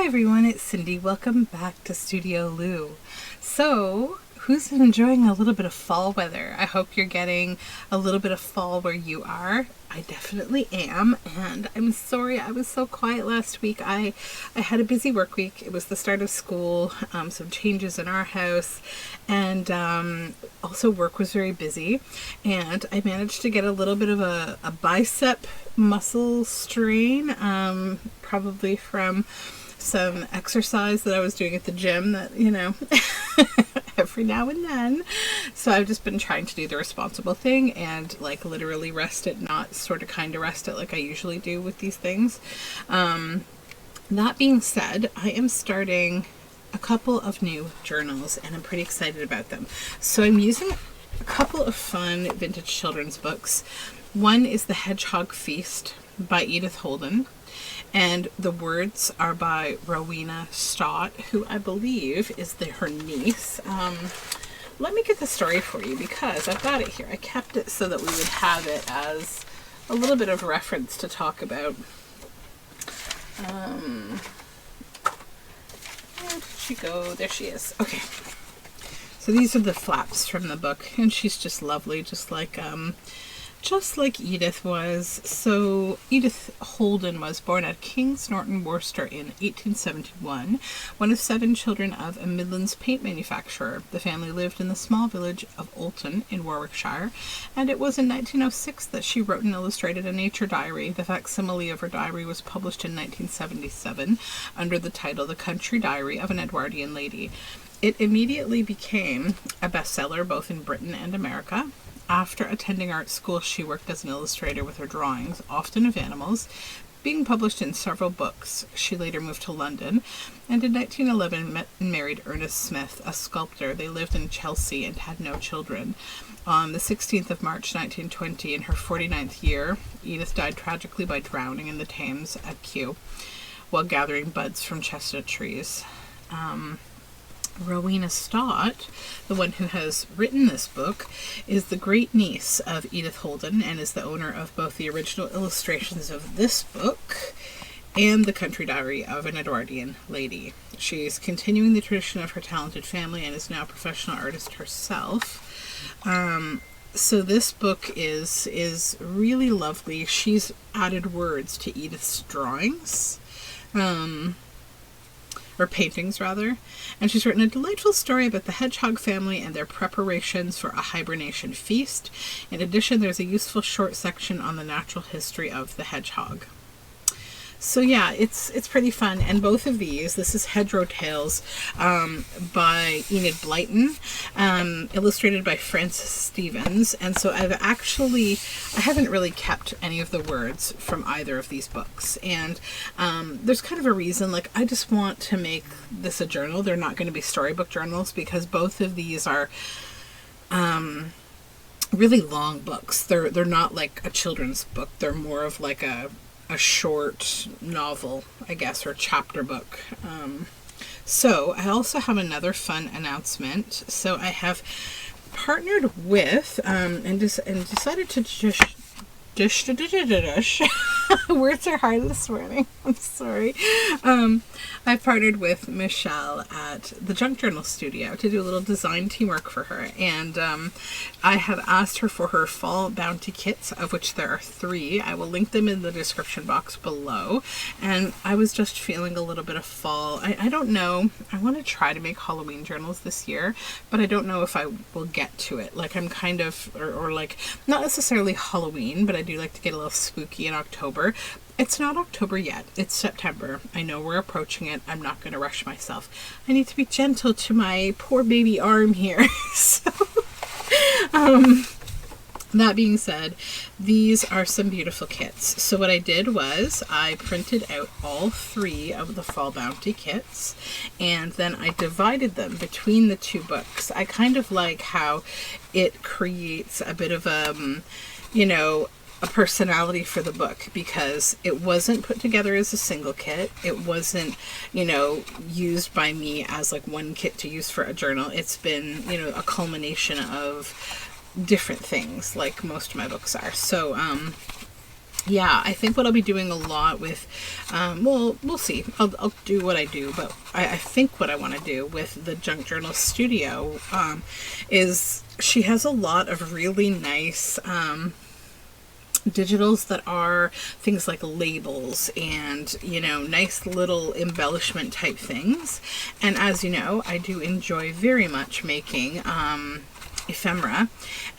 Hi everyone, it's Cindy. Welcome back to Studioloo. So, who's enjoying a little bit of fall weather? I hope you're getting a little bit of fall where you are. I definitely am, and I'm sorry I was so quiet last week. I had a busy work week. It was the start of school, some changes in our house, and also work was very busy, and I managed to get a little bit of a bicep muscle strain, probably from some exercise that I was doing at the gym that, every now and then. So I've just been trying to do the responsible thing and literally rest it, not sort of kind of rest it like I usually do with these things. That being said, I am starting a couple of new journals and I'm pretty excited about them. So I'm using a couple of fun vintage children's books. One is The Hedgehog Feast by Edith Holden. And the words are by Rowena Stott, who I believe is her niece. Let me get the story for you because I've got it here. I kept it so that we would have it as a little bit of reference to talk about. Where did she go? There she is. Okay. So these are the flaps from the book, and she's just lovely, just like Edith was. So Edith Holden was born at King's Norton, Worcester in 1871, one of 7 children of a Midlands paint manufacturer. The family lived in the small village of Olton in Warwickshire, and it was in 1906 that she wrote and illustrated a nature diary. The facsimile of her diary was published in 1977 under the title The Country Diary of an Edwardian Lady. It immediately became a bestseller both in Britain and America. After attending art school, she worked as an illustrator with her drawings, often of animals, being published in several books. She later moved to London, and in 1911 met and married Ernest Smith, a sculptor. They lived in Chelsea and had no children. On the 16th of March 1920, in her 49th year, Edith died tragically by drowning in the Thames at Kew while gathering buds from chestnut trees. Rowena Stott, the one who has written this book, is the great niece of Edith Holden and is the owner of both the original illustrations of this book and The Country Diary of an Edwardian Lady. She's continuing the tradition of her talented family and is now a professional artist herself. So this book is really lovely. She's added words to Edith's drawings. Or paintings rather, and she's written a delightful story about the hedgehog family and their preparations for a hibernation feast. In addition, there's a useful short section on the natural history of the hedgehog. So yeah, it's pretty fun, and both of these, this is Hedgerow Tales by Enid Blyton, illustrated by Frances Stevens, and so I haven't really kept any of the words from either of these books, and there's kind of a reason, I just want to make this a journal. They're not going to be storybook journals because both of these are really long books. They're not like a children's book. They're more of like a short novel, I guess, or chapter book. So I also have another fun announcement. So I have partnered with and decided to words are hard this morning. I'm sorry. I've partnered with Michelle at the Junk Journal Studio to do a little design teamwork for her, and I have asked her for her fall bounty kits, of which there are 3. I will link them in the description box below. And I was just feeling a little bit of fall. I don't know. I want to try to make Halloween journals this year, but I don't know if I will get to it. I'm kind of, or not necessarily Halloween, but I do like to get a little spooky in October. It's not October yet. It's September. I know we're approaching it. I'm not going to rush myself. I need to be gentle to my poor baby arm here. So, that being said, these are some beautiful kits. So what I did was I printed out all 3 of the Fall Bounty kits, and then I divided them between the 2 books. I kind of like how it creates a bit of a personality for the book, because it wasn't put together as a single kit. It wasn't, used by me as one kit to use for a journal. It's been, a culmination of different things, like most of my books are. So yeah, I think what I'll be doing a lot with, well, we'll see. I'll do what I do, but I think what I want to do with the Junk Journal Studio is she has a lot of really nice digitals that are things like labels and, you know, nice little embellishment type things. And as you know, I do enjoy very much making ephemera,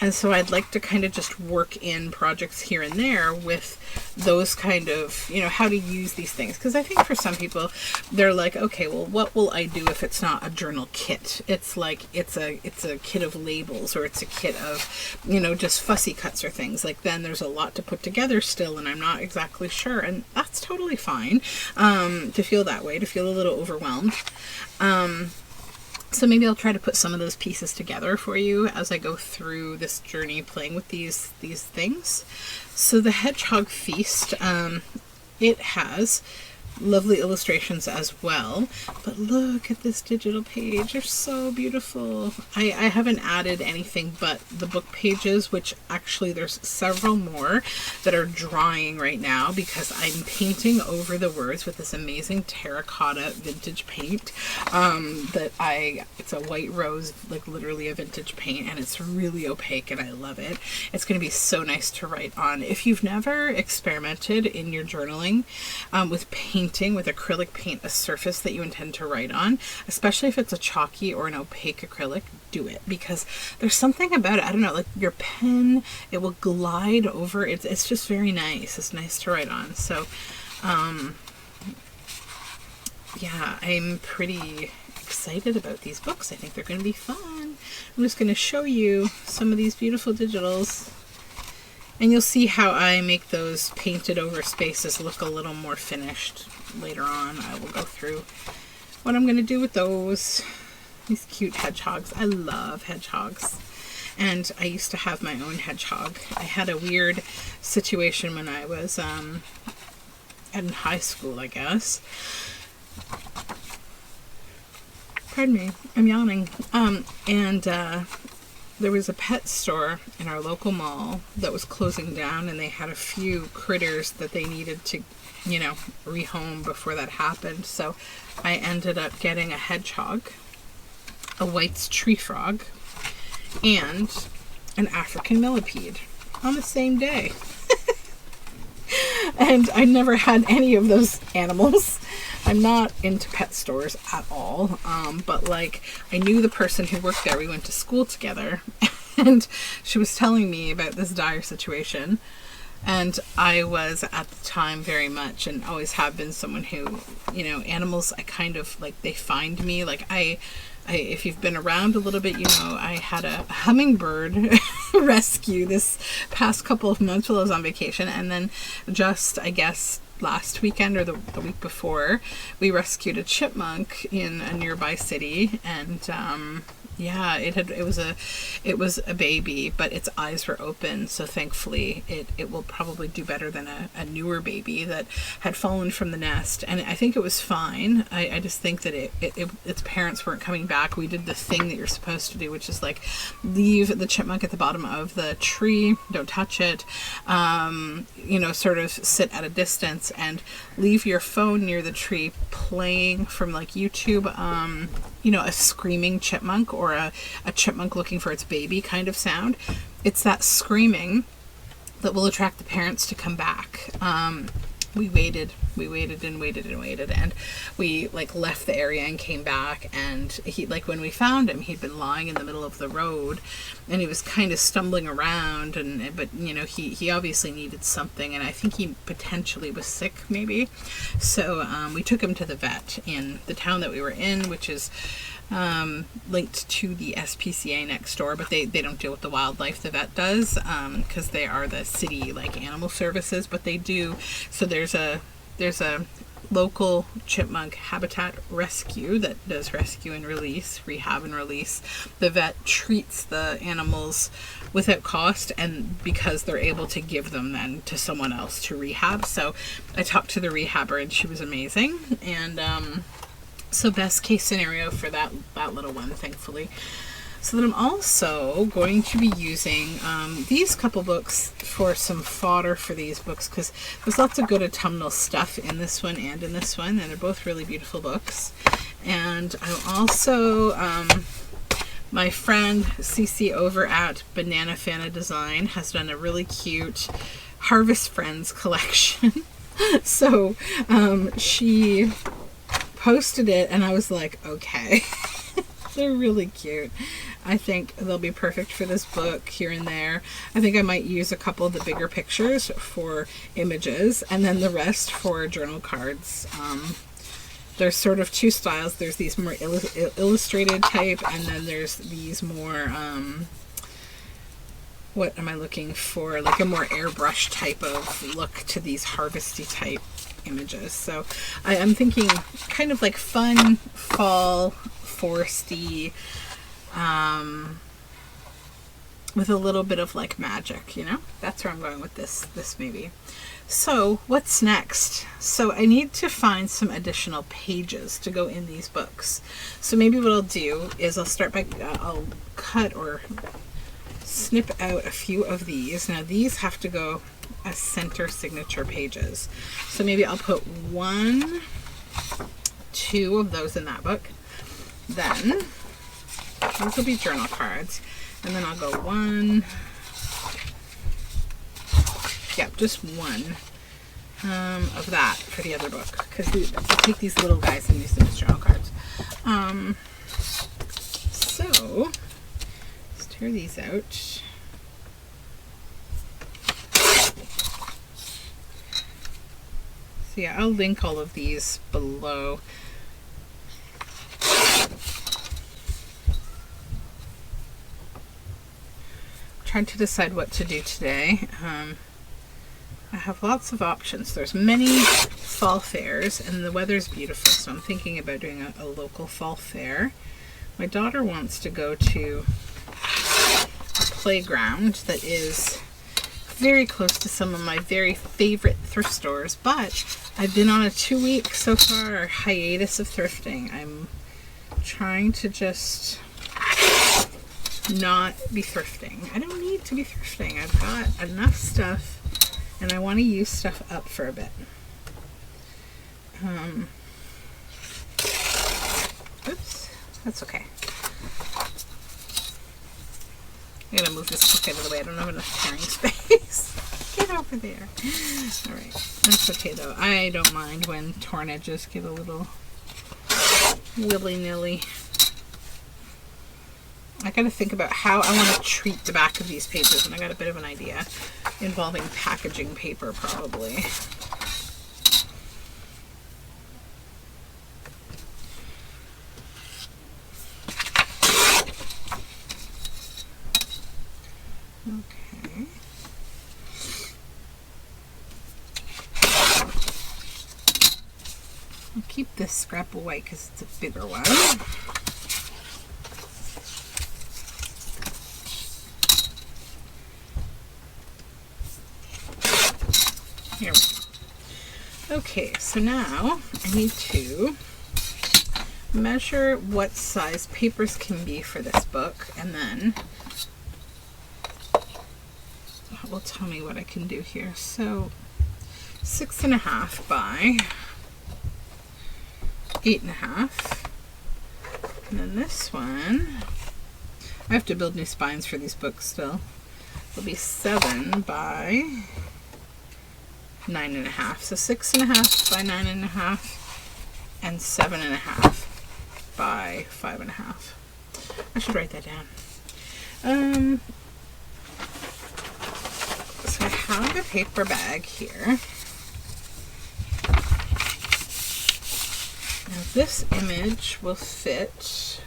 and so I'd like to kind of just work in projects here and there with those kind of, you know, how to use these things, because I think for some people they're like, okay, well, what will I do if it's not a journal kit? It's like it's a kit of labels, or it's a kit of, you know, just fussy cuts or things. Like, then there's a lot to put together still, and I'm not exactly sure, and that's totally fine to feel that way, to feel a little overwhelmed. So maybe I'll try to put some of those pieces together for you as I go through this journey playing with these things. So the Hedgehog Feast, it has lovely illustrations as well, but look at this digital page. They're so beautiful. I haven't added anything but the book pages, which actually there's several more that are drying right now because I'm painting over the words with this amazing terracotta vintage paint it's a white rose, like literally a vintage paint, and it's really opaque and I love it. It's going to be so nice to write on. If you've never experimented in your journaling with painting with acrylic paint, a surface that you intend to write on, especially if it's a chalky or an opaque acrylic, do it, because there's something about it. I don't know, like your pen, it will glide over. It's just very nice. It's nice to write on. So yeah, I'm pretty excited about these books. I think they're going to be fun. I'm just going to show you some of these beautiful digitals, and you'll see how I make those painted over spaces look a little more finished later on. I will go through what I'm going to do with those. These cute hedgehogs. I love hedgehogs. And I used to have my own hedgehog. I had a weird situation when I was in high school, I guess. Pardon me, I'm yawning. There was a pet store in our local mall that was closing down, and they had a few critters that they needed to, you know, rehome before that happened. So I ended up getting a hedgehog, a White's tree frog, and an African millipede on the same day. And I never had any of those animals. I'm not into pet stores at all, but like I knew the person who worked there. We went to school together, and she was telling me about this dire situation. And I was at the time very much, and always have been, someone who, you know, animals, I kind of like, they find me. Like I if you've been around a little bit, you know, I had a hummingbird rescue this past couple of months while I was on vacation, and then just, I guess, last weekend or the week before, we rescued a chipmunk in a nearby city, and yeah, it was a baby, but its eyes were open, so thankfully it will probably do better than a newer baby that had fallen from the nest, and I think it was fine. I just think that its parents weren't coming back. We did the thing that you're supposed to do, which is like leave the chipmunk at the bottom of the tree, don't touch it, you know, sort of sit at a distance and leave your phone near the tree playing from like YouTube, you know, a screaming chipmunk or a chipmunk looking for its baby kind of sound. It's that screaming that will attract the parents to come back. We waited and waited, and we like left the area and came back, and he, like, when we found him, he'd been lying in the middle of the road, and he was kind of stumbling around, but you know, he obviously needed something, and I think he potentially was sick maybe. So we took him to the vet in the town that we were in, which is linked to the SPCA next door, but they don't deal with the wildlife. The vet does, because they are the city like animal services, but they do. So there's a local chipmunk habitat rescue that does rescue and release, rehab and release. The vet treats the animals without cost, and because they're able to give them then to someone else to rehab. So I talked to the rehabber, and she was amazing, and so best case scenario for that little one, thankfully. So then I'm also going to be using these couple books for some fodder for these books, because there's lots of good autumnal stuff in this one and in this one, and they're both really beautiful books. And I'm also, my friend Cece over at Banana Fana Design has done a really cute Harvest Friends collection. So she posted it and I was like, okay. They're really cute. I think they'll be perfect for this book here and there. I think I might use a couple of the bigger pictures for images and then the rest for journal cards. There's sort of two styles. There's these more illustrated type, and then there's these more, what am I looking for? Like a more airbrush type of look to these harvesty type images. So I am thinking kind of like fun, fall, foresty, with a little bit of like magic, you know? That's where I'm going with this maybe. So what's next? So I need to find some additional pages to go in these books. So maybe what I'll do is I'll start by, I'll cut or snip out a few of these. Now these have to go as center signature pages. So maybe I'll put 1, 2 of those in that book. Then these will be journal cards. And then I'll go 1, yep, just 1 of that for the other book, because I take these little guys and use them as journal cards. So let's tear these out. So yeah, I'll link all of these below. Trying to decide what to do today. I have lots of options. There's many fall fairs and the weather's beautiful, so I'm thinking about doing a local fall fair. My daughter wants to go to a playground that is very close to some of my very favorite thrift stores, but I've been on a 2-week so far hiatus of thrifting. I'm trying to just not be thrifting. I don't need to be thrifting. I've got enough stuff and I want to use stuff up for a bit. Oops, that's okay. I'm gonna move this book out of the way. I don't have enough carrying space. Get over there. Alright, that's okay though. I don't mind when torn edges get a little willy-nilly. I gotta think about how I want to treat the back of these pages, and I got a bit of an idea involving packaging paper probably. Okay. I'll keep this scrap of white because it's a bigger one. Here we go. Okay, so now I need to measure what size papers can be for this book, and then that will tell me what I can do here. So 6.5 by 8.5, and then this one, I have to build new spines for these books still. It'll be 7 by 9.5. So 6.5 by 9.5 and 7.5 by 5.5. I should write that down. So I have a paper bag here. Now this image will fit.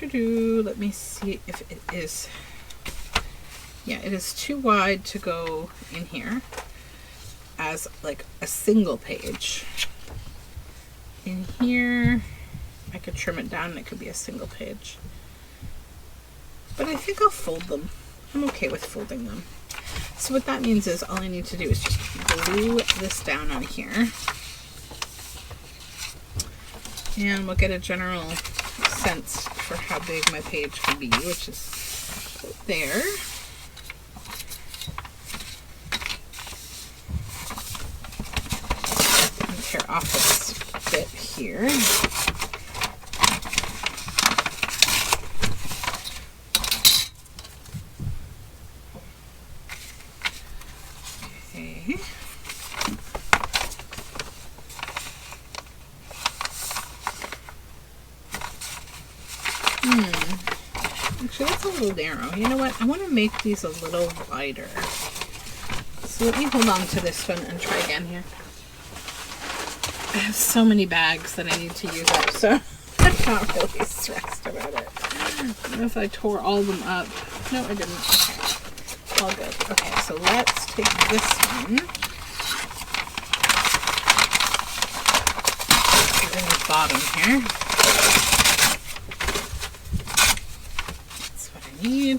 Let me see if it is. Yeah, it is too wide to go in here as like a single page. In here, I could trim it down and it could be a single page. But I think I'll fold them. I'm okay with folding them. So what that means is all I need to do is just glue this down on here. And we'll get a general sense for how big my page can be, which is there. And tear off this bit here. Okay. Actually, that's a little narrow. You know what? I want to make these a little wider. So let me hold on to this one and try again here. I have so many bags that I need to use up, so I'm not really stressed about it. I don't know if I tore all of them up. No, I didn't. Okay. All good. Okay, so let's take this one. Put it in the bottom here. Need.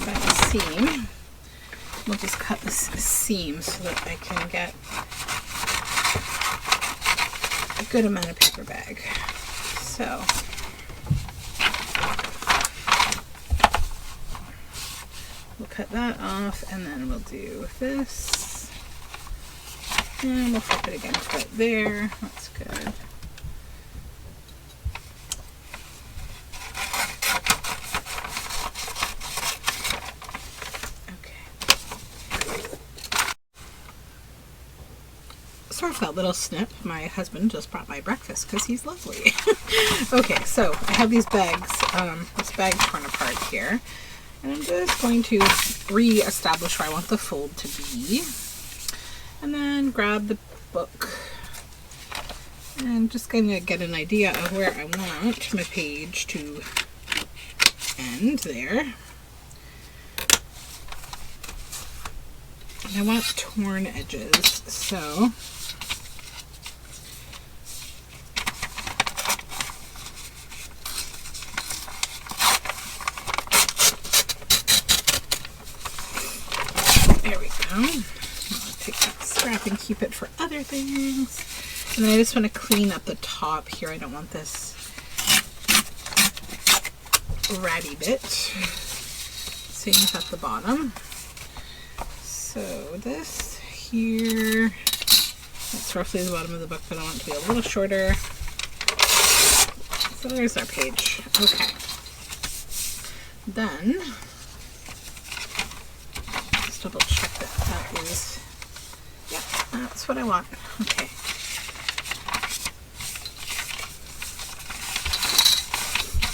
That seam. We'll just cut this seam so that I can get a good amount of paper bag. So we'll cut that off, and then we'll do this, and we'll flip it again to right there. That's good. Sorry for that little snip. My husband just brought my breakfast because he's lovely. Okay, so I have these bags, this bag torn apart here. And I'm just going to re-establish where I want the fold to be. And then grab the book. And just going to get an idea of where I want my page to end there. And I want torn edges, so there we go. I'll take that scrap and keep it for other things. And then I just want to clean up the top here. I don't want this ratty bit. Same at the bottom. So this here, that's roughly the bottom of the book, but I want it to be a little shorter. So there's our page. Okay. Then, let's double check that that is, yeah, that's what I want. Okay.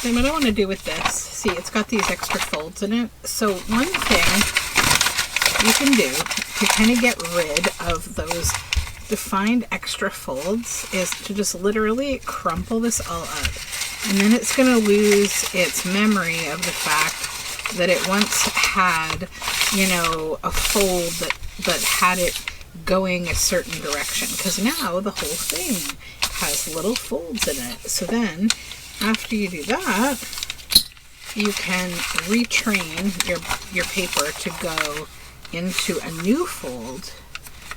Then what I want to do with this, see, it's got these extra folds in it. So one thing you can do to kind of get rid of those defined extra folds is to just literally crumple this all up, and then it's going to lose its memory of the fact that it once had, you know, a fold that had it going a certain direction, because now the whole thing has little folds in it. So then after you do that, you can retrain your paper to go into a new fold,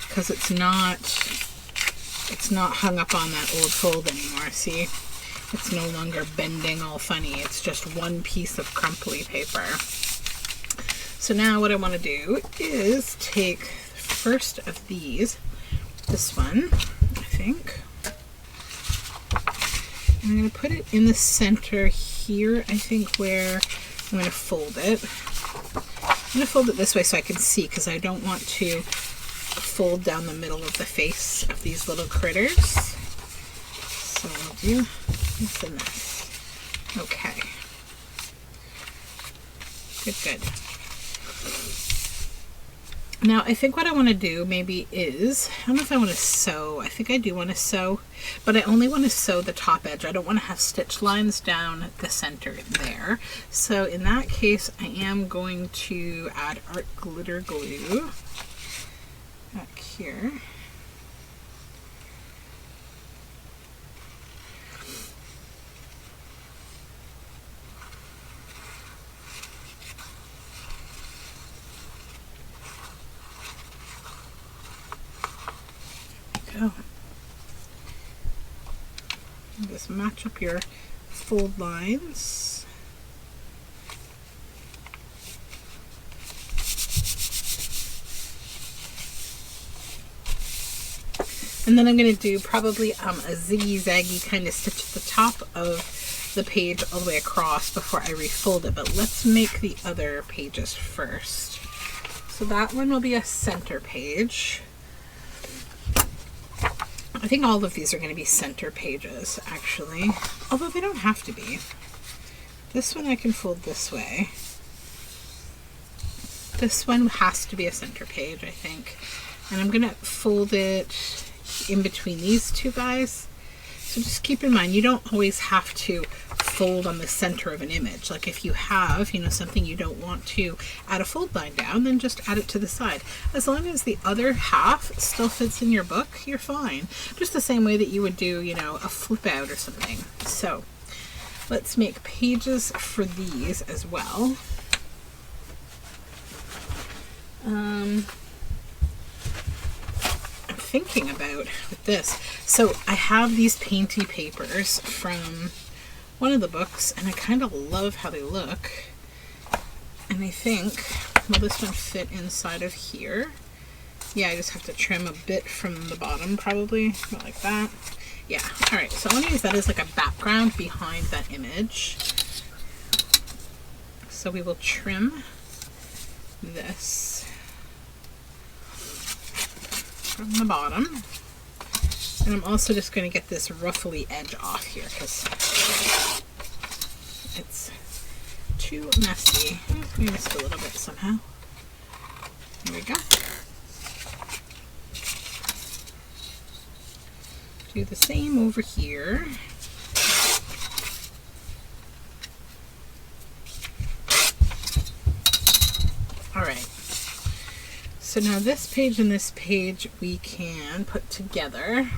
because it's not hung up on that old fold anymore. See, it's no longer bending all funny. It's just one piece of crumply paper. So now what I want to do is take the first of these, this one, I think. I'm going to put it in the center here, I think, where I'm going to fold it. I'm going to fold it this way so I can see, because I don't want to fold down the middle of the face of these little critters. So I'll do this and this. Okay. Good, good. Now I think what I want to do maybe is, I don't know if I want to sew. I think I do want to sew, but I only want to sew the top edge. I don't want to have stitch lines down the center there. So in that case, I am going to add art glitter glue back here. Go. So match up your fold lines. And then I'm going to do probably a ziggy-zaggy kind of stitch at the top of the page all the way across before I refold it. But let's make the other pages first. So that one will be a center page. I think all of these are going to be center pages, actually. Although they don't have to be. This one I can fold this way. This one has to be a center page, I think. And I'm going to fold it in between these two guys. So just keep in mind, you don't always have to fold on the center of an image. Like if you have, something you don't want to add a fold line down, then just add it to the side. As long as the other half still fits in your book, you're fine. Just the same way that you would do, a flip out or something. So let's make pages for these as well. I'm thinking about with this. So I have these painty papers from one of the books, and I kind of love how they look. And I think, will this one fit inside of here? Yeah, I just have to trim a bit from the bottom, probably, like that. Yeah, all right, so I want to use that as like a background behind that image. So we will trim this from the bottom. And I'm also just going to get this ruffly edge off here because it's too messy. We missed a little bit somehow. There we go. Do the same over here. All right. So now this page and this page we can put together.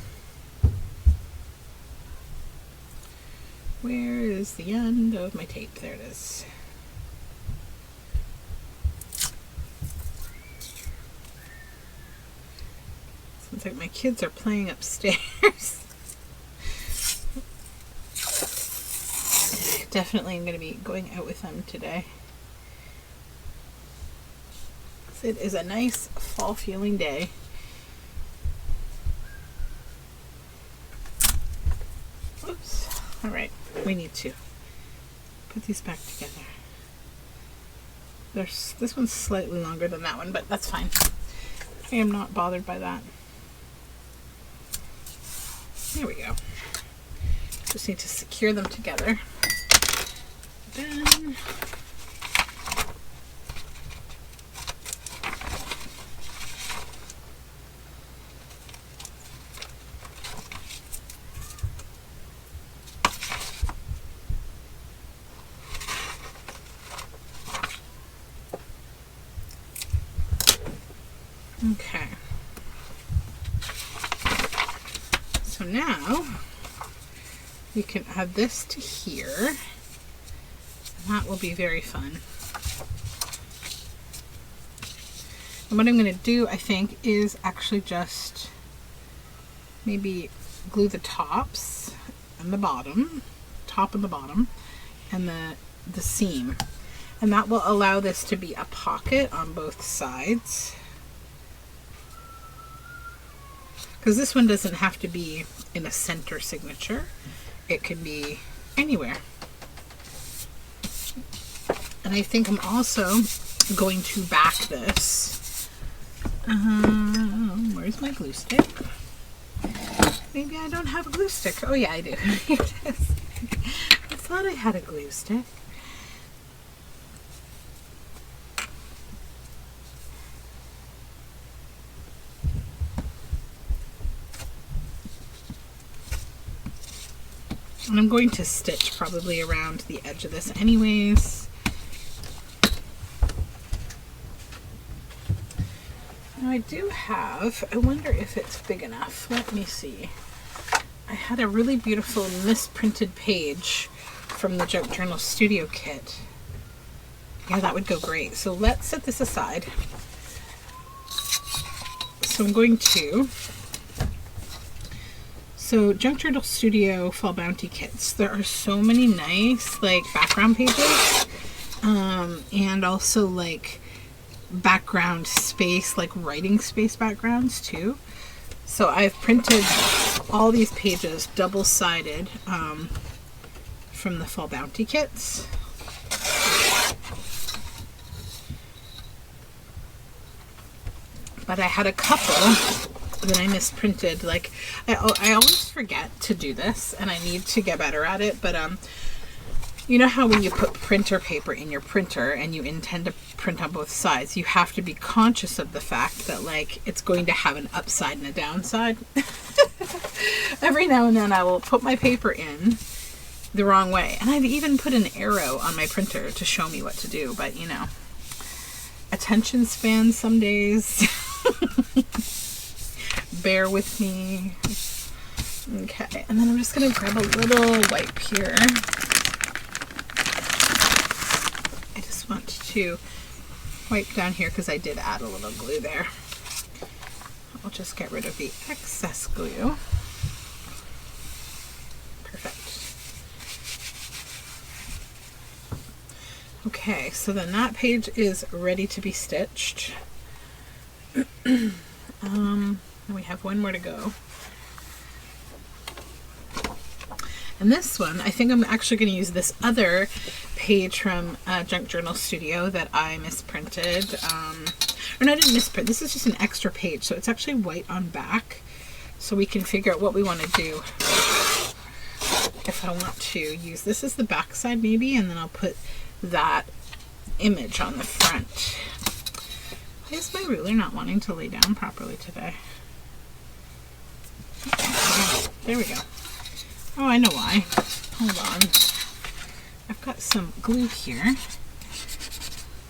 Where is the end of my tape? There it is. Sounds like my kids are playing upstairs. Definitely I'm going to be going out with them today. It is a nice fall feeling day. Oops. All right, we need to put these back together. This one's slightly longer than that one, but that's fine. I am not bothered by that. There we go. Just need to secure them together. Then okay. So now we can add this to here, and that will be very fun. And what I'm going to do, I think, is actually just maybe glue the tops and the bottom, top and the bottom, and the seam. And that will allow this to be a pocket on both sides. Because this one doesn't have to be in a center signature. It can be anywhere. And I think I'm also going to back this. Where's my glue stick? Maybe I don't have a glue stick. Oh yeah, I do. Here it is. I thought I had a glue stick. And I'm going to stitch probably around the edge of this anyways. Now I do have, I wonder if it's big enough. Let me see. I had a really beautiful misprinted page from the Junk Journal Studio Kit. Yeah, that would go great. So let's set this aside. So I'm going to So Junk Journal Studio Fall Bounty Kits. There are so many nice like background pages, and also like background space, like writing space backgrounds too. So I've printed all these pages double-sided from the Fall Bounty Kits. But I had a couple that I misprinted. Like I always forget to do this, and I need to get better at it. But you know how when you put printer paper in your printer and you intend to print on both sides, you have to be conscious of the fact that like it's going to have an upside and a downside. Every now and then I will put my paper in the wrong way, and I've even put an arrow on my printer to show me what to do. But you know, attention span some days. Bear with me. Okay, and then I'm just gonna grab a little wipe here. I just want to wipe down here because I did add a little glue there. I'll just get rid of the excess glue. Perfect. Okay, so then that page is ready to be stitched. We have one more to go. And this one, I think I'm actually going to use this other page from Junk Journal Studio that I misprinted. Or no, I didn't misprint. This is just an extra page, so it's actually white on back. So we can figure out what we want to do. If I want to use this as the back side maybe, and then I'll put that image on the front. Why is my ruler not wanting to lay down properly today? Okay, there we go. Oh, I know why. Hold on. I've got some glue here.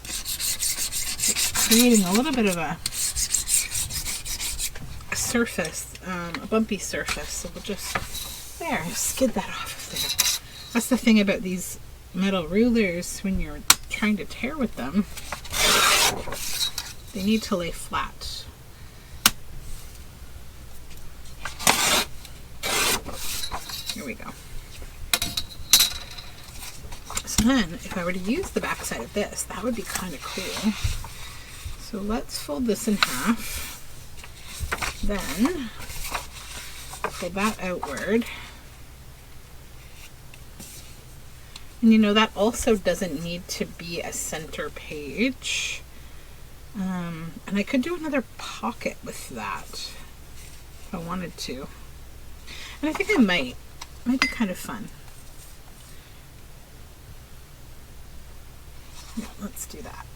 It's creating a little bit of a surface, a bumpy surface. So we'll just, there, skid that off of there. That's the thing about these metal rulers when you're trying to tear with them. They need to lay flat. Here we go. So then, if I were to use the back side of this, that would be kind of cool. So let's fold this in half. Then, fold that outward. And you know, that also doesn't need to be a center page. And I could do another pocket with that if I wanted to. And I think I might. Might be kind of fun. Yeah, let's do that.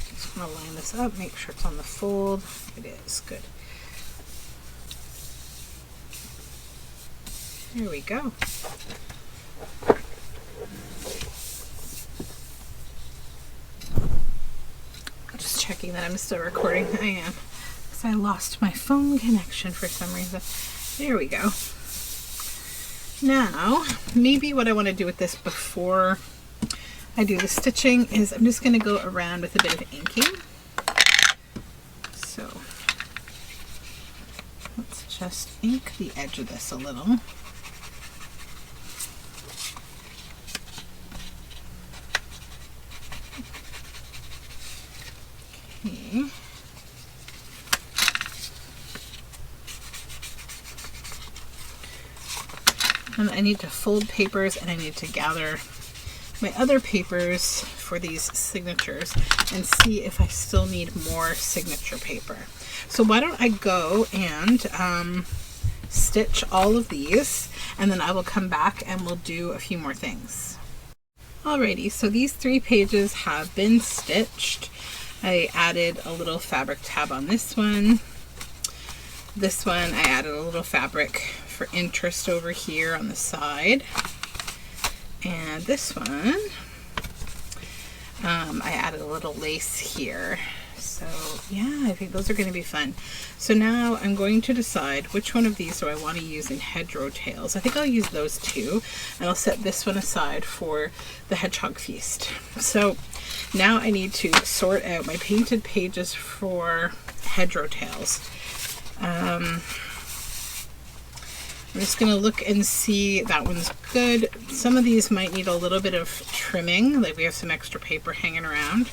Just want to line this up, make sure it's on the fold. It is. Good. Here we go. Just checking that I'm still recording. I am. Because I lost my phone connection for some reason. There we go. Now, maybe what I want to do with this before I do the stitching is I'm just going to go around with a bit of inking. So, let's just ink the edge of this a little. Okay. And I need to fold papers, and I need to gather my other papers for these signatures and see if I still need more signature paper. So why don't I go and stitch all of these, and then I will come back and we'll do a few more things. Alrighty, so these 3 pages have been stitched. I added a little fabric tab on this one. This one I added a little fabric for interest over here on the side. And this one, I added a little lace here So yeah, I think those are going to be fun. So now I'm going to decide which one of these do I want to use in Hedgehog Tales. I think I'll use those two, and I'll set this one aside for the Hedgehog Feast. So now I need to sort out my painted pages for Hedgehog Tales. I'm just going to look and see that one's good. Some of these might need a little bit of trimming, like we have some extra paper hanging around.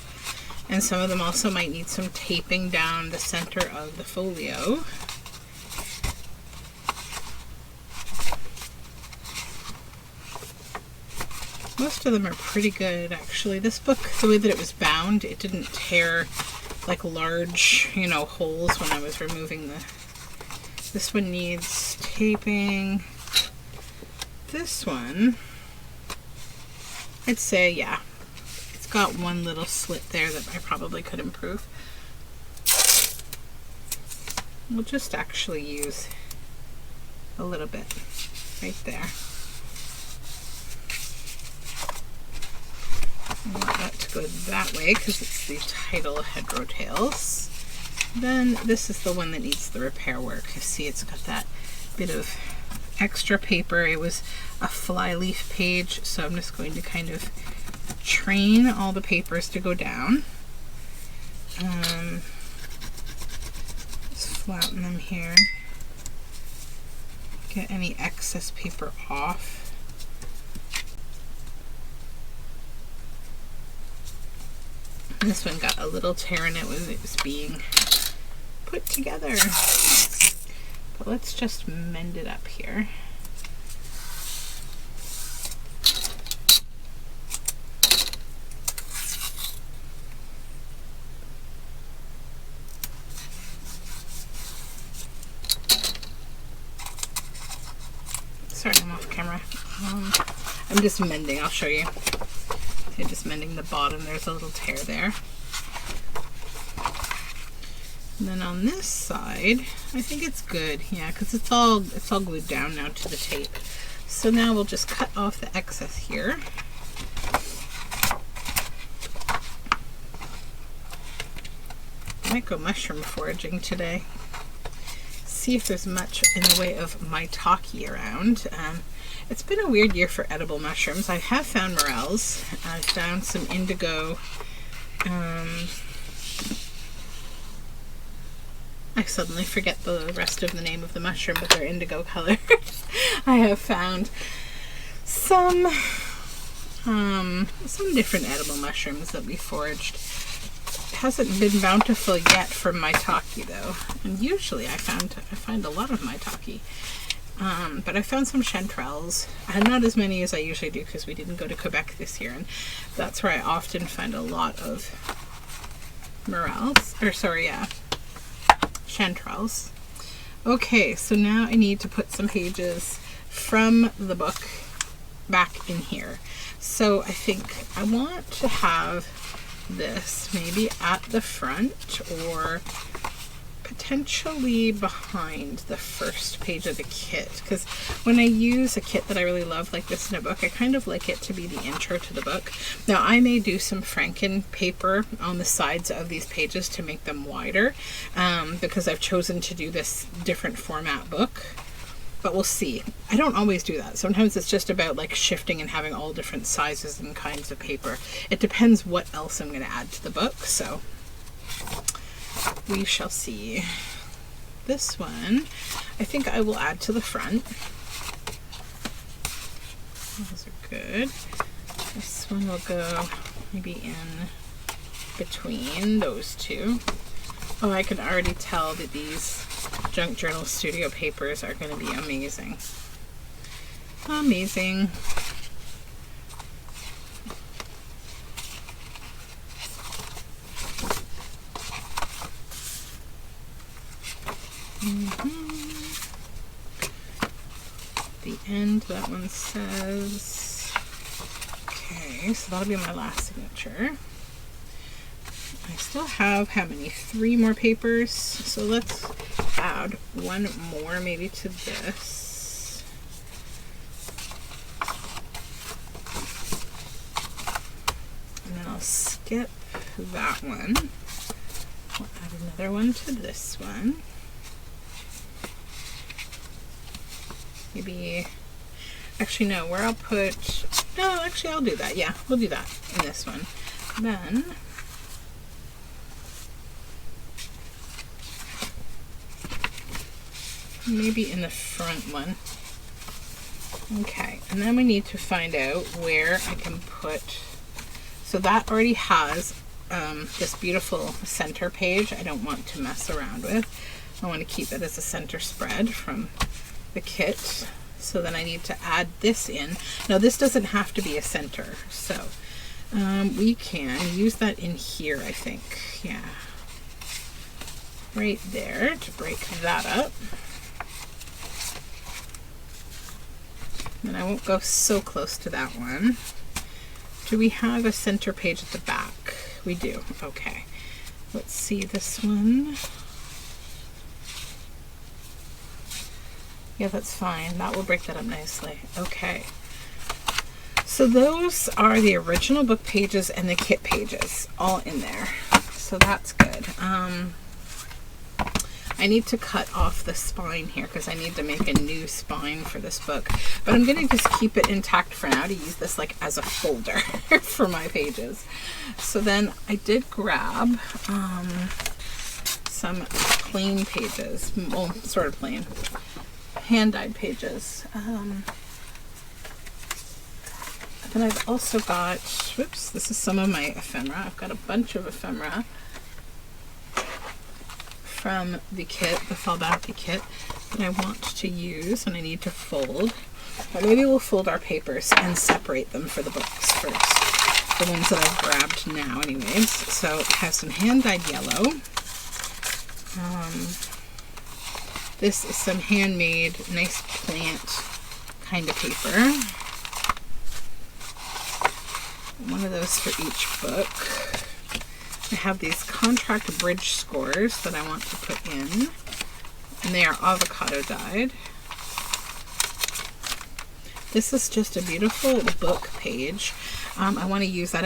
And some of them also might need some taping down the center of the folio. Most of them are pretty good, actually. This book, the way that it was bound, it didn't tear like large, holes when I was removing the... This one needs taping. This one, I'd say, yeah. Got one little slit there that I probably could improve. We'll just actually use a little bit right there. I want that to go that way because it's the title of Hedgehog Tales. Then this is the one that needs the repair work. You see it's got that bit of extra paper. It was a flyleaf page, so I'm just going to kind of train all the papers to go down. Just flatten them here. Get any excess paper off. This one got a little tear in it when it was being put together. But let's just mend it up here. Sorry, I'm off camera. I'm just mending, I'll show you. I'm just mending the bottom, there's a little tear there. And then on this side, I think it's good, yeah, because it's all glued down now to the tape. So now we'll just cut off the excess here. I might go mushroom foraging today. See if there's much in the way of maitake around. It's been a weird year for edible mushrooms. I have found morels. I found some indigo. I suddenly forget the rest of the name of the mushroom, but they're indigo colors. I have found some different edible mushrooms that we foraged. Hasn't been bountiful yet for maitake though, and usually I find a lot of maitake, but I found some chanterelles, and not as many as I usually do because we didn't go to Quebec this year, and that's where I often find a lot of chanterelles. Okay, so now I need to put some pages from the book back in here. So I think I want to have this maybe at the front or potentially behind the first page of the kit, because when I use a kit that I really love like this in a book, I kind of like it to be the intro to the book. Now I may do some Franken paper on the sides of these pages to make them wider, because I've chosen to do this different format book. But we'll see. I don't always do that. Sometimes it's just about like shifting and having all different sizes and kinds of paper. It depends what else I'm going to add to the book, so we shall see. This one, I think I will add to the front. Those are good. This one will go maybe in between those two. Oh, I can already tell that these Junk Journal Studio papers are going to be amazing. Amazing. The end, that one says, okay, so that'll be my last signature. I still have, how many? 3 more papers. So let's add one more maybe to this. And then I'll skip that one. We'll add another one to this one. Maybe, actually no, where I'll put, no, actually I'll do that. Yeah, we'll do that in this one. Then, maybe in the front one. Okay, and then we need to find out where I can put, so that already has this beautiful center page I don't want to mess around with. I want to keep it as a center spread from the kit. So then I need to add this in. Now this doesn't have to be a center, so we can use that in here, I think. Yeah, right there to break that up. And I won't go so close to that one. Do we have a center page at the back? We do. Okay. Let's see this one. Yeah, that's fine. That will break that up nicely. Okay. So those are the original book pages and the kit pages all in there. So that's good. I need to cut off the spine here because I need to make a new spine for this book. But I'm going to just keep it intact for now to use this like as a folder for my pages. So then I did grab some plain pages. Well, sort of plain. Hand-dyed pages. Then I've also got, whoops, this is some of my ephemera. I've got a bunch of ephemera from the kit, the Fall Bounty kit, that I want to use and I need to fold. But maybe we'll fold our papers and separate them for the books first. The ones that I've grabbed now anyways. So it has some hand-dyed yellow. This is some handmade, nice plant kind of paper. One of those for each book. I have these contract bridge scores that I want to put in, and they are avocado dyed. This is just a beautiful book page. I want to use that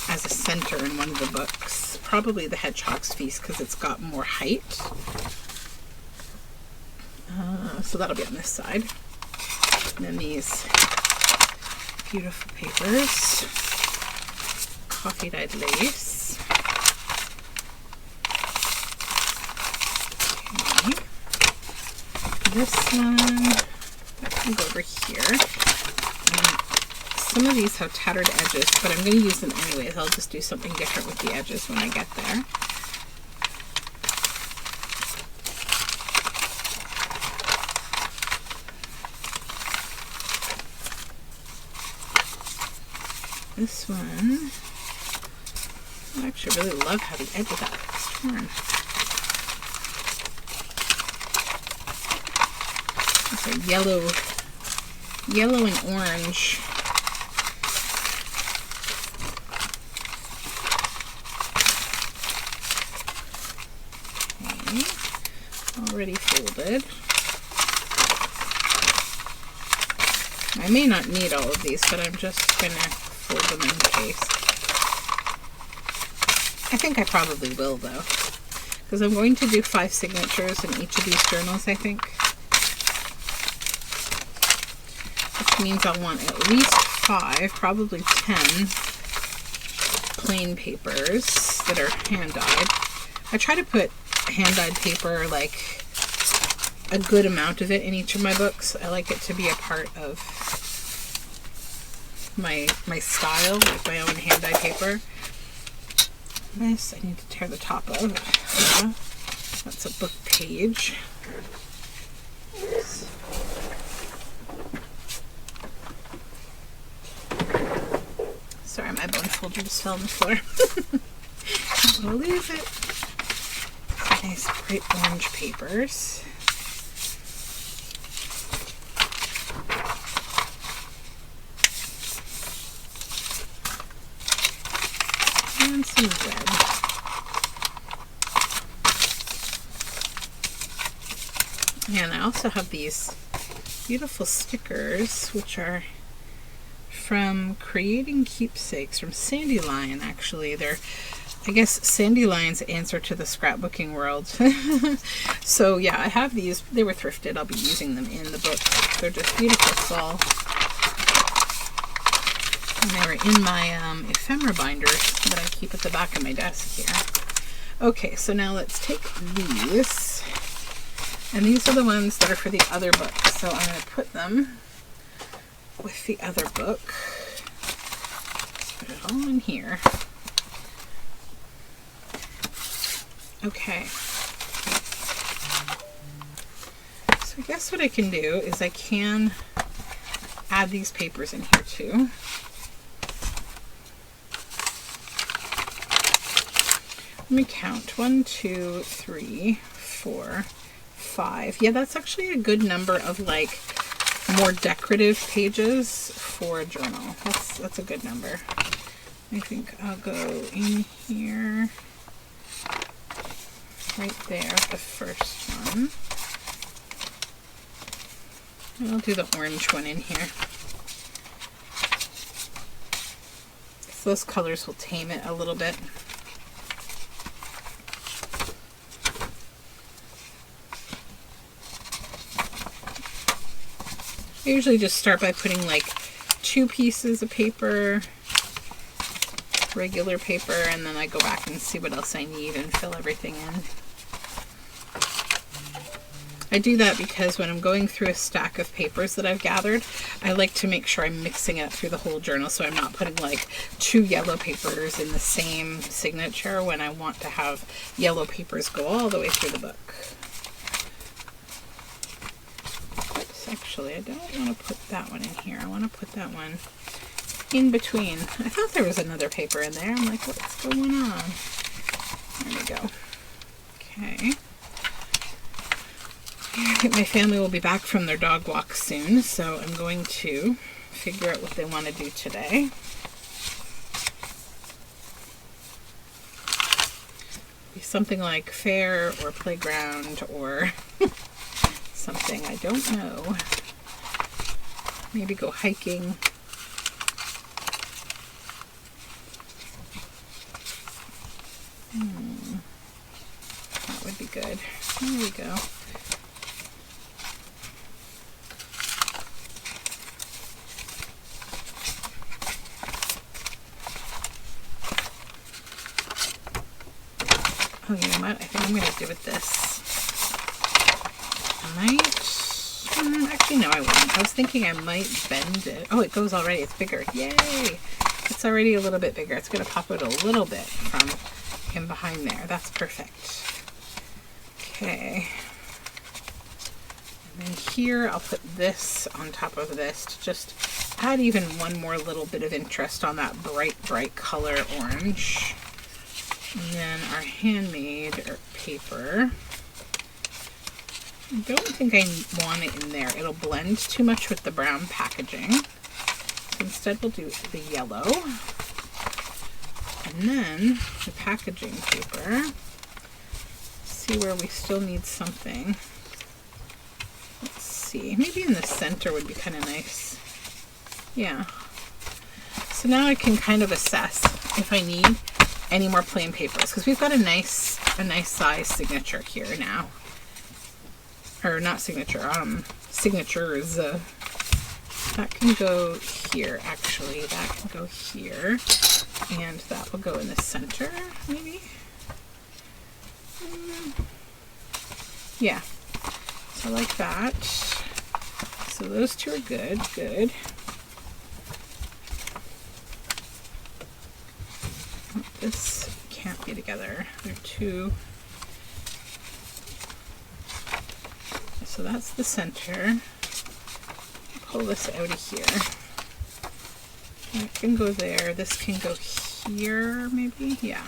as a center in one of the books, probably the Hedgehog's Feast because it's got more height. So that'll be on this side. And then these beautiful papers, coffee dyed lace. Okay. This one, I can go over here. Some of these have tattered edges, but I'm going to use them anyways. I'll just do something different with the edges when I get there. This one, I actually really love how the edge of that is torn. It's a yellow and orange. Okay, already folded. I may not need all of these, but I'm just gonna fold them in case. I think I probably will though, because I'm going to do 5 signatures in each of these journals, I think. Which means I'll want at least 5, probably 10 plain papers that are hand-dyed. I try to put hand-dyed paper, like a good amount of it in each of my books. I like it to be a part of my style, like my own hand-dyed paper. This I need to tear the top of. Yeah, that's a book page. Oops. Sorry, my bone folder just fell on the floor. I'll leave it. Nice bright orange papers. And some red. And I also have these beautiful stickers, which are from Creating Keepsakes, from Sandy Lion, actually. They're, I guess Sandy Line's answer to the scrapbooking world. So yeah, I have these. They were thrifted. I'll be using them in the book. They're just beautiful fall. And they were in my ephemera binders that I keep at the back of my desk here. Okay, so now let's take these. And these are the ones that are for the other book. So I'm going to put them with the other book. Put it all in here. Okay. So I guess what I can do is I can add these papers in here too. Let me count. 1, 2, 3, 4, 5. Yeah, that's actually a good number of like more decorative pages for a journal. That's a good number. I think I'll go in here, right there, the first one. And I'll do the orange one in here. So those colors will tame it a little bit. I usually just start by putting like 2 pieces of paper, regular paper, and then I go back and see what else I need and fill everything in. I do that because when I'm going through a stack of papers that I've gathered, I like to make sure I'm mixing it up through the whole journal, so I'm not putting like 2 yellow papers in the same signature when I want to have yellow papers go all the way through the book. Actually, I don't want to put that one in here. I want to put that one in between. I thought there was another paper in there. I'm like, what's going on? There we go. Okay. I think my family will be back from their dog walk soon, so I'm going to figure out what they want to do today. Be something like fair or playground or something, I don't know. Maybe go hiking. That would be good. There we go. Oh, you know what? I think I'm going to do it this. I might... actually, no, I won't. I was thinking I might bend it. Oh, it goes already. It's bigger. Yay! It's already a little bit bigger. It's going to pop out a little bit from in behind there. That's perfect. Okay. And then here, I'll put this on top of this to just add even one more little bit of interest on that bright, bright color orange. And then our handmade paper. I don't think I want it in there. It'll blend too much with the brown packaging. So instead we'll do the yellow. And then the packaging paper. See where we still need something. Let's see. Maybe in the center would be kind of nice. Yeah. So now I can kind of assess if I need any more plain papers, because we've got a nice size signature here now. Or not signature, signatures. That can go here, actually. That can go here. And that will go in the center, maybe? Yeah. So like that. So those two are good, good. This can't be together. They're two. So that's the center. Pull this out of here. That can go there. This can go here, maybe? Yeah.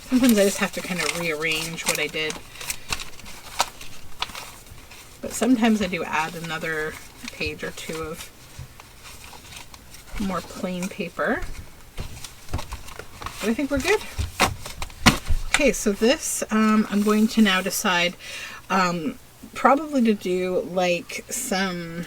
Sometimes I just have to kind of rearrange what I did. But sometimes I do add another page or two of more plain paper. But I think we're good. Okay, so this, I'm going to now decide probably to do like some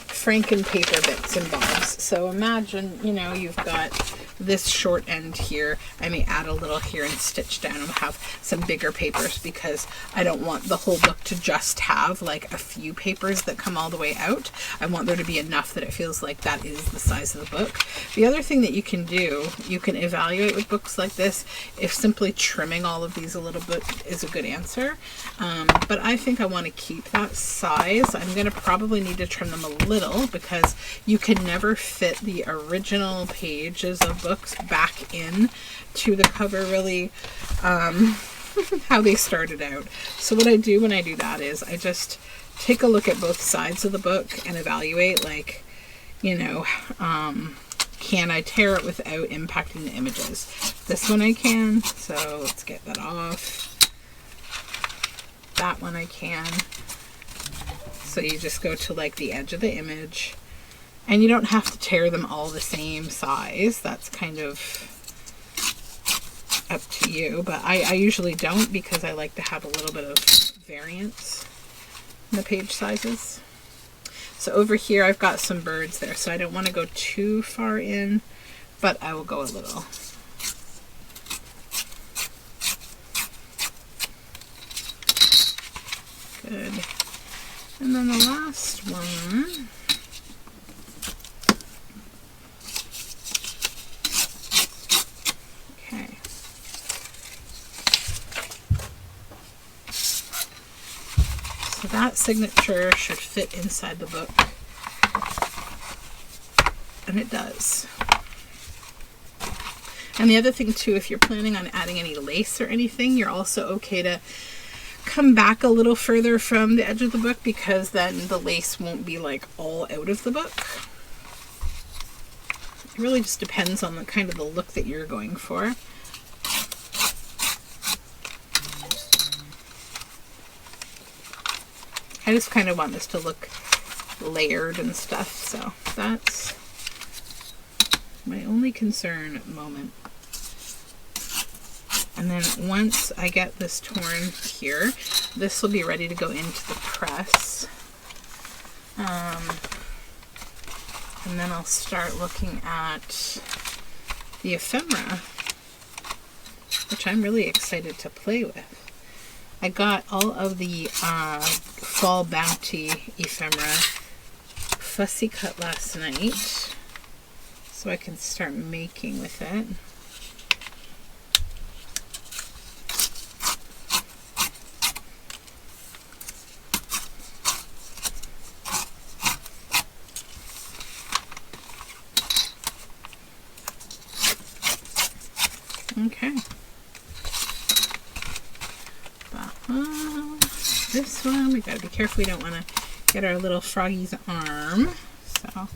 Franken paper bits and bobs. So imagine, you know, you've got this short end here, I may add a little here and stitch down and have some bigger papers, because I don't want the whole book to just have like a few papers that come all the way out. I want there to be enough that it feels like that is the size of the book. The other thing that you can do, you can evaluate with books like this if simply trimming all of these a little bit is a good answer. But I think I want to keep that size. I'm going to probably need to trim them a little, because you can never fit the original pages of books back in to the cover really how they started out. So what I do when I do that is I just take a look at both sides of the book and evaluate, like, you know, can I tear it without impacting the images? This one I can, so let's get that off. That one I can. So you just go to like the edge of the image, and you don't have to tear them all the same size. That's kind of up to you, but I usually don't, because I like to have a little bit of variance in the page sizes. So over here I've got some birds there, so I don't want to go too far in, but I will go a little. Good. And then the last one, okay. So that signature should fit inside the book, and it does. And the other thing too, if you're planning on adding any lace or anything, you're also okay to come back a little further from the edge of the book, because then the lace won't be like all out of the book. It really just depends on the kind of the look that you're going for. I just kind of want this to look layered and stuff, so that's my only concern at the moment. And then once I get this torn here, this will be ready to go into the press. And then I'll start looking at the ephemera, which I'm really excited to play with. I got all of the Fall Bounty ephemera fussy cut last night, so I can start making with it. Okay. This one, we gotta be careful. We don't want to get our little froggy's arm. So.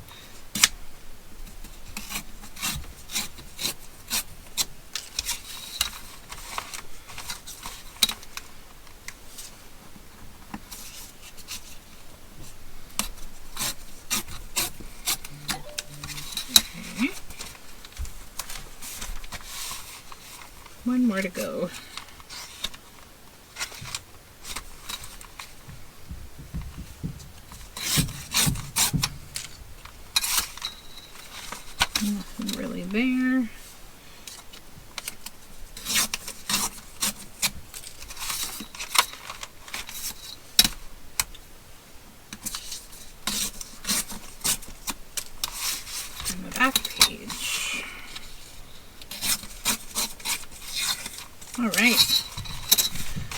Okay. One more to go. Nothing really there. And the back page. All right.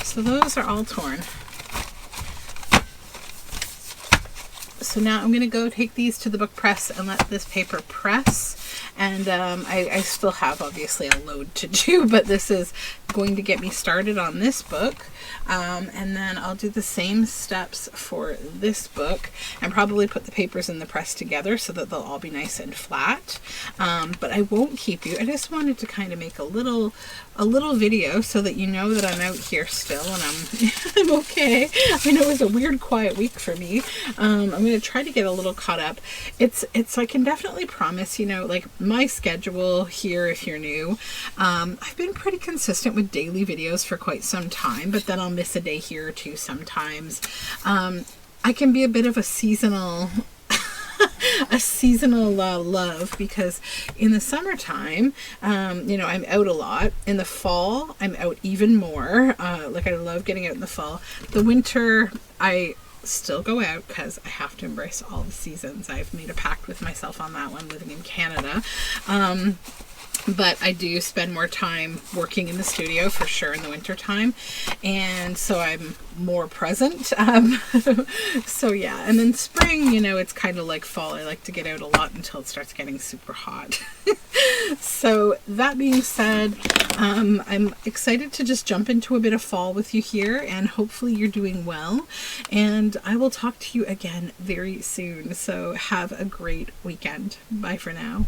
So those are all torn. So now I'm going to go take these to the book press and let this paper press. And I still have obviously a load to do, but this is going to get me started on this book. And then I'll do the same steps for this book and probably put the papers in the press together so that they'll all be nice and flat. But I won't keep you. I just wanted to kind of make a little video so that you know that I'm out here still and I'm okay. I know it was a weird quiet week for me. I'm going to try to get a little caught up. It's I can definitely promise, you know, like my schedule here, if you're new, I've been pretty consistent with daily videos for quite some time, but then I'll miss a day here or two sometimes. I can be a bit of a seasonal a seasonal love, because in the summertime, I'm out a lot. In the fall, I'm out even more. Like, I love getting out in the fall. The winter, I still go out because I have to embrace all the seasons. I've made a pact with myself on that one, living in Canada. But I do spend more time working in the studio for sure in the winter time, and so I'm more present. So yeah, and then spring, it's kind of like fall. I like to get out a lot until it starts getting super hot. So that being said, I'm excited to just jump into a bit of fall with you here, and hopefully you're doing well, and I will talk to you again very soon. So have a great weekend. Bye for now.